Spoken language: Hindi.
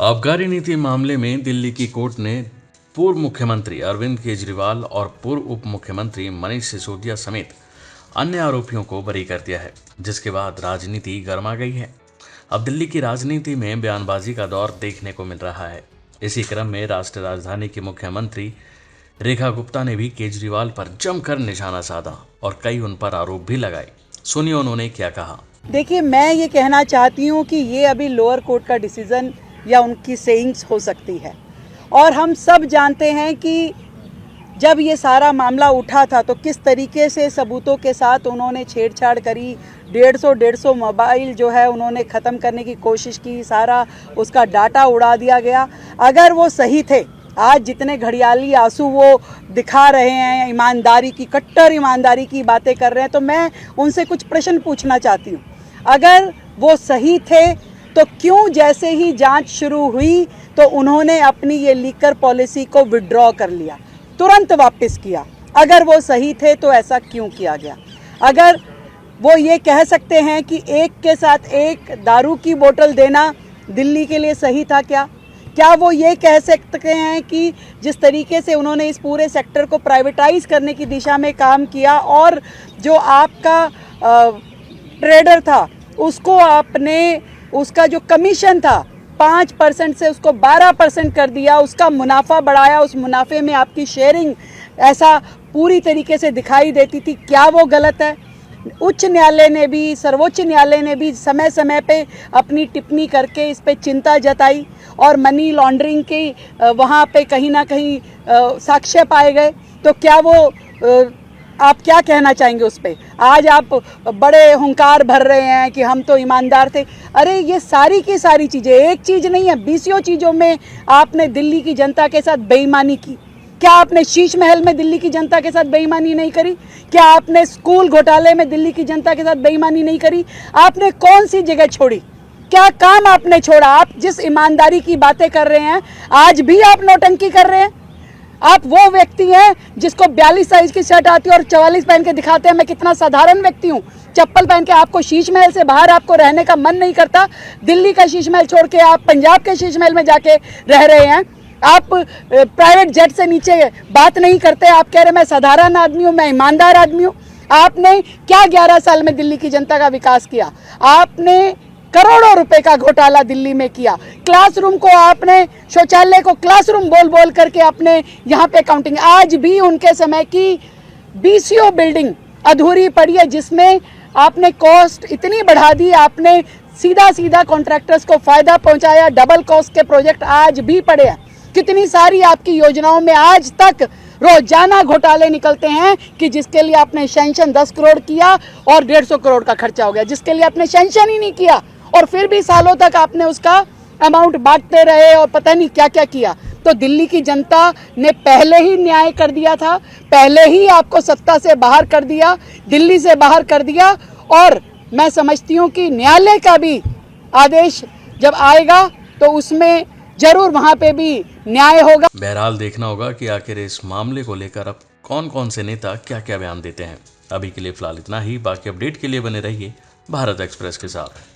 आबकारी नीति मामले में दिल्ली की कोर्ट ने पूर्व मुख्यमंत्री अरविंद केजरीवाल और पूर्व उप मुख्यमंत्री मनीष सिसोदिया समेत अन्य आरोपियों को बरी कर दिया है, जिसके बाद राजनीति गर्मा गई है। अब दिल्ली की राजनीति में बयानबाजी का दौर देखने को मिल रहा है। इसी क्रम में राष्ट्रीय राजधानी की मुख्यमंत्री रेखा गुप्ता ने भी केजरीवाल पर जमकर निशाना साधा और कई उन पर आरोप भी लगाए। सुनिए उन्होंने क्या कहा। देखिए, मैं ये कहना चाहती हूँ कि ये अभी लोअर कोर्ट का डिसीजन या उनकी सेइंग्स हो सकती है, और हम सब जानते हैं कि जब ये सारा मामला उठा था तो किस तरीके से सबूतों के साथ उन्होंने छेड़छाड़ करी। 150 मोबाइल जो है उन्होंने ख़त्म करने की कोशिश की, सारा उसका डाटा उड़ा दिया गया। अगर वो सही थे, आज जितने घड़ियाली आंसू वो दिखा रहे हैं, ईमानदारी की, कट्टर ईमानदारी की बातें कर रहे हैं, तो मैं उनसे कुछ प्रश्न पूछना चाहती हूँ। अगर वो सही थे तो क्यों जैसे ही जांच शुरू हुई तो उन्होंने अपनी ये लीकर पॉलिसी को विड्रॉ कर लिया, तुरंत वापस किया? अगर वो सही थे तो ऐसा क्यों किया गया? अगर वो ये कह सकते हैं कि एक के साथ एक दारू की बोतल देना दिल्ली के लिए सही था क्या वो ये कह सकते हैं कि जिस तरीके से उन्होंने इस पूरे सेक्टर को प्राइवेटाइज करने की दिशा में काम किया और जो आपका ट्रेडर था उसको आपने, उसका जो कमीशन था 5% से उसको 12% कर दिया, उसका मुनाफा बढ़ाया, उस मुनाफे में आपकी शेयरिंग ऐसा पूरी तरीके से दिखाई देती थी? क्या वो गलत है? उच्च न्यायालय ने भी, सर्वोच्च न्यायालय ने भी समय समय पे अपनी टिप्पणी करके इस पे चिंता जताई और मनी लॉन्ड्रिंग के वहाँ पे कहीं ना कहीं साक्ष्य पाए गए। तो क्या वो आप क्या कहना चाहेंगे उस पर? आज आप बड़े हुंकार भर रहे हैं कि हम तो ईमानदार थे। अरे ये सारी की सारी चीज़ें, एक चीज़ नहीं है, 20 चीज़ों में आपने दिल्ली की जनता के साथ बेईमानी की। क्या आपने शीश महल में दिल्ली की जनता के साथ बेईमानी नहीं करी? क्या आपने स्कूल घोटाले में दिल्ली की जनता के साथ बेईमानी नहीं करी? आपने कौन सी जगह छोड़ी? क्या काम आपने छोड़ा? आप जिस ईमानदारी की बातें कर रहे हैं, आज भी आप नौटंकी कर रहे हैं। आप वो व्यक्ति हैं जिसको 42 साइज की शर्ट आती है और 44 पहन के दिखाते हैं मैं कितना साधारण व्यक्ति हूँ। चप्पल पहन के आपको शीश महल से बाहर आपको रहने का मन नहीं करता। दिल्ली का शीश महल छोड़ के आप पंजाब के शीश महल में जाके रह रहे हैं। आप प्राइवेट जेट से नीचे बात नहीं करते। आप कह रहे मैं साधारण आदमी हूँ, मैं ईमानदार आदमी हूँ। आपने क्या 11 साल में दिल्ली की जनता का विकास किया? आपने करोड़ों रुपए का घोटाला दिल्ली में किया। क्लासरूम को आपने, शौचालय को क्लासरूम बोल बोल करके अपने यहाँ पे काउंटिंग। आज भी उनके समय की BCO बिल्डिंग अधूरी पड़ी है, जिसमें आपने कॉस्ट इतनी बढ़ा दी, आपने सीधा सीधा कॉन्ट्रैक्टर्स को फायदा पहुंचाया। डबल कॉस्ट के प्रोजेक्ट आज भी पड़े हैं। कितनी सारी आपकी योजनाओं में आज तक रोजाना घोटाले निकलते हैं कि जिसके लिए आपने सैंक्शन 10 करोड़ किया और 150 करोड़ का खर्चा हो गया, जिसके लिए आपने सैंक्शन ही नहीं किया और फिर भी सालों तक आपने उसका अमाउंट बांटते रहे और पता नहीं क्या क्या किया। तो दिल्ली की जनता ने पहले ही न्याय कर दिया था, पहले ही आपको सत्ता से बाहर कर दिया, दिल्ली से बाहर कर दिया। और मैं समझती हूँ कि न्यायालय का भी आदेश जब आएगा तो उसमें जरूर वहां पे भी न्याय होगा। बहरहाल देखना होगा कि आखिर इस मामले को लेकर अब कौन कौन से नेता क्या क्या बयान देते हैं। अभी के लिए फिलहाल इतना ही। बाकी अपडेट के लिए बने रहिए भारत एक्सप्रेस के साथ।